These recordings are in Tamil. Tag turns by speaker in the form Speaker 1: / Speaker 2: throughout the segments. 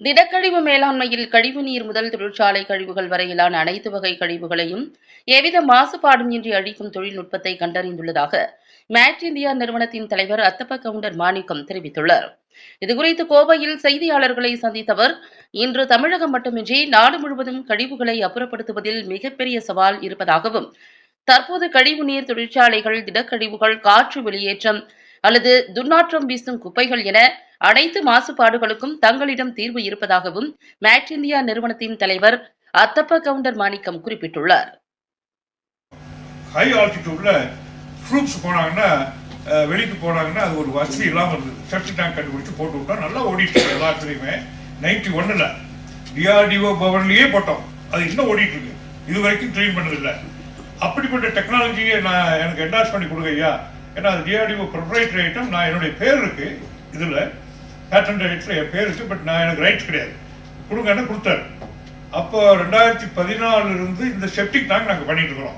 Speaker 1: திடக்கழிவு மேலாண்மையில் கழிவுநீர் முதல் தொழிற்சாலை கழிவுகள் வரையிலான அனைத்து வகை கழிவுகளையும் எவ்வித மாசுபாடும் இன்றி அழிக்கும் தொழில்நுட்பத்தை கண்டறிந்துள்ளதாக மேட் இந்தியா நிறுவனத்தின் தலைவர் அத்தப்ப கவுண்டர் மாணிக்கம் தெரிவித்துள்ளார். இதுகுறித்து கோவையில் செய்தியாளர்களை சந்தித்த அவர், இன்று தமிழகம் மட்டுமின்றி நாடு முழுவதும் கழிவுகளை அப்புறப்படுத்துவதில் மிகப்பெரிய சவால் இருப்பதாகவும், தற்போது கழிவுநீர் தொழிற்சாலைகள், திடக்கழிவுகள், காற்று வெளியேற்றம் அல்லது துர்நாற்றம் வீசும் குப்பைகள் என அனைத்து மாசுபாடுகளுக்கும் தங்களிடம் தீர்வு இருப்பதாகவும் மேட் இந்தியா நிறுவனத்தின் தலைவர் அத்தப்ப கவுண்டர் மாணிக்கம் குறிப்பிட்டுள்ளார்.
Speaker 2: ஹை ஆல்டிடியூட்ல ட்ரூப்ஸ் போனாங்கன்னா வெளிக்கு போனாங்கன்னா அது ஒரு வசதி இல்லாமல் இருந்தது. செப்டிக் டேங்க் கண்டுபிடிச்சு போட்டு விட்டோம், நல்லா ஓடிட்டு இருக்கு எல்லாத்துலேயுமே. 91ல் டிஆர்டிஓ பவன்லேயே போட்டோம், அது இன்னும் ஓடிட்டு இருக்கு, இது வரைக்கும் கிளீன் பண்ணதில்லை. அப்படிப்பட்ட டெக்னாலஜியை எனக்கு என்டார்ஸ் பண்ணி கொடுங்க ஐயா. ஏன்னா அது டிஆர்டிஓ ப்ரொப்ரைட்டரி ஐட்டம், நான் என்னுடைய பேர் இருக்கு இதில், பேட்டன் ரைட்ஸில் என் பேர் இருக்கு, பட் நான் எனக்கு ரைட்ஸ் கிடையாது, கொடுங்கன்னு கொடுத்தாரு. அப்போ 2014 இந்த செப்டிக் டேங்க் நாங்கள் பண்ணிட்டு இருக்கிறோம்.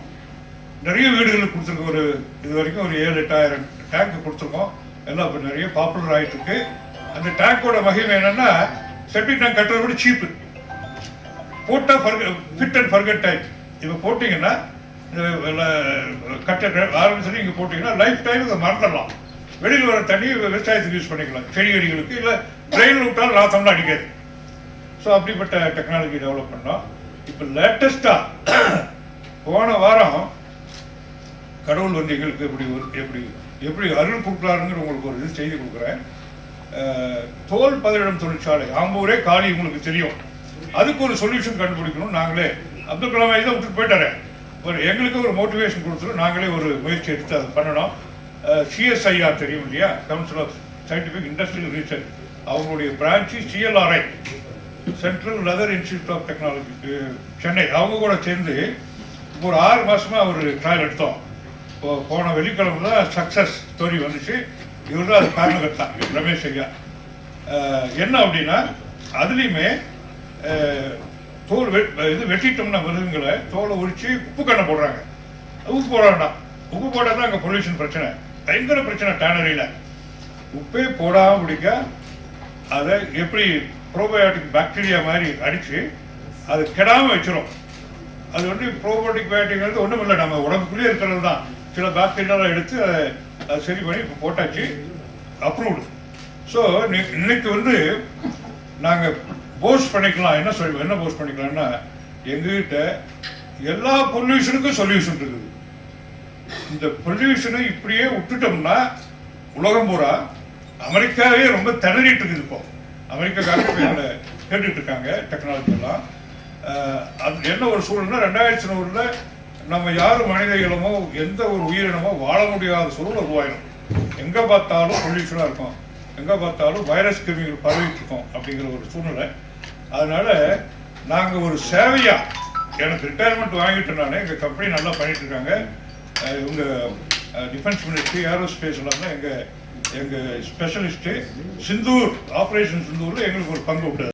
Speaker 2: நிறைய வீடுகளுக்கு கொடுத்துருக்கோம், இது வரைக்கும் ஒரு 7-8 டேங்க் கொடுத்துருக்கோம். எல்லாம் இப்போ நிறைய பாப்புலர் ஆகிட்டு இருக்கு. அந்த டேங்கோட மகிமை என்னன்னா, செப்டிக் டேங்க் கட்டுறத விட சீப்பு, போட்டால் ஃபிட் அண்ட் ஃபர்கெட் டைப். இப்போ போட்டிங்கன்னா கட்ட ஆரம்பிச்சு இங்கே போட்டிங்கன்னா லைஃப் டைம் இதை மறந்துடலாம். வெளியில் வர தண்ணி விவசாயத்துக்கு யூஸ் பண்ணிக்கலாம், செடி கொடிகளுக்கு, இல்லை ட்ரெயினில் விட்டாலும் நாத்தம்லாம் அடிக்காது. ஸோ அப்படிப்பட்ட டெக்னாலஜி டெவலப் பண்ணோம். இப்போ லேட்டஸ்டாக போன வாரம் கடவுள் வந்து எங்களுக்கு எப்படி அருள் கொடுக்குறாருங்கிற உங்களுக்கு ஒரு இது செய்தி கொடுக்குறேன். தோல் பதனிடும் தொழிற்சாலை ஆம்பூரே காலி, உங்களுக்கு தெரியும். அதுக்கு ஒரு சொல்யூஷன் கண்டுபிடிக்கணும். நாங்களே அப்துல் கலாம் தான் விட்டுட்டு போயிட்டாரு, எங்களுக்கு ஒரு மோட்டிவேஷன் கொடுத்துரும், நாங்களே ஒரு முயற்சி எடுத்து அதை பண்ணணும். சிஎஸ்ஐஆர் தெரியும் இல்லையா, council of scientific industrial research, அவங்களுடைய branch CLRI, central leather institute of technology, Chennai, அவங்க கூட சேர்ந்து ஒரு 6 மாசமா ஒரு ட்ரையல் எடுத்தோம். போன வெள்ளிக்கிழமை தான் சக்ஸஸ் ஸ்டோரி வந்துச்சு. இவர் தான் அது காரணகர்த்தா, ரமேஷ் ஐயா. என்ன அப்படின்னா, அதுலேயுமே தோல் இது வெட்டிட்டோம்னா மிருகங்களை தோலை உரிச்சு உப்பு கண்ணை போடுறாங்க. உப்பு போட வேண்டாம், உப்பு போட்டால் தான் அங்கே பொல்யூஷன் பிரச்சனை, பயங்கர பிரச்சனை டேனரியில். உப்பே போடாமல் பிடிக்க அதை எப்படி ப்ரோபயோட்டிக் பாக்டீரியா மாதிரி அடித்து அது கெடாமல் வச்சிடும். அது வந்து ப்ரோபயோட்டிக் பாக்டீரியா ஒன்றும் இல்லை, நம்ம உடம்புக்குள்ளேயே இருக்கிறது தான். சில பாக்டீரியாலாம் எடுத்து அதை சரி பண்ணி இப்போ போட்டாச்சு, அப்ரூவ்டு. ஸோ இன்னைக்கு வந்து நாங்கள் போஸ்ட் பண்ணிக்கலாம். என்ன போஸ்ட் பண்ணிக்கலாம்னா, எங்ககிட்ட எல்லா பொல்யூஷனுக்கும் சொல்யூஷன் இருக்குது. இந்த பொல்யூஷனை இப்படியே விட்டுட்டோம்னா உலகம் பூரா, அமெரிக்காவே ரொம்ப திணறிட்டு இருக்குது. இப்போ அமெரிக்காக்காரங்க எங்களை கேட்டுட்டு இருக்காங்க டெக்னாலஜி எல்லாம். அது என்ன ஒரு சூழ்நிலை, 2090 நம்ம யாரும் மனித இனமோ எந்த ஒரு உயிரினமோ வாழ முடியாத சூழ்நிலை உருவாயிடும். எங்கே பார்த்தாலும் பொல்யூஷனாக இருக்கும், எங்கே பார்த்தாலும் வைரஸ் கிருமிகள் பரவிட்டு இருக்கோம் அப்படிங்கிற ஒரு சூழ்நிலை. அதனால நாங்கள் ஒரு சேவையாக, எனக்கு ரிட்டையர்மெண்ட் வாங்கிட்டு நானே, எங்கள் கம்பெனி நல்லா பண்ணிட்டு இருக்காங்க. இவங்க டிஃபென்ஸ் மினிஸ்ட்ரி, ஏரோஸ்பேஸ் எல்லாம் எங்கள் ஸ்பெஷலிஸ்ட்டு சிந்தூர், ஆப்ரேஷன் சிந்தூரில் எங்களுக்கு ஒரு பங்கு உண்டு.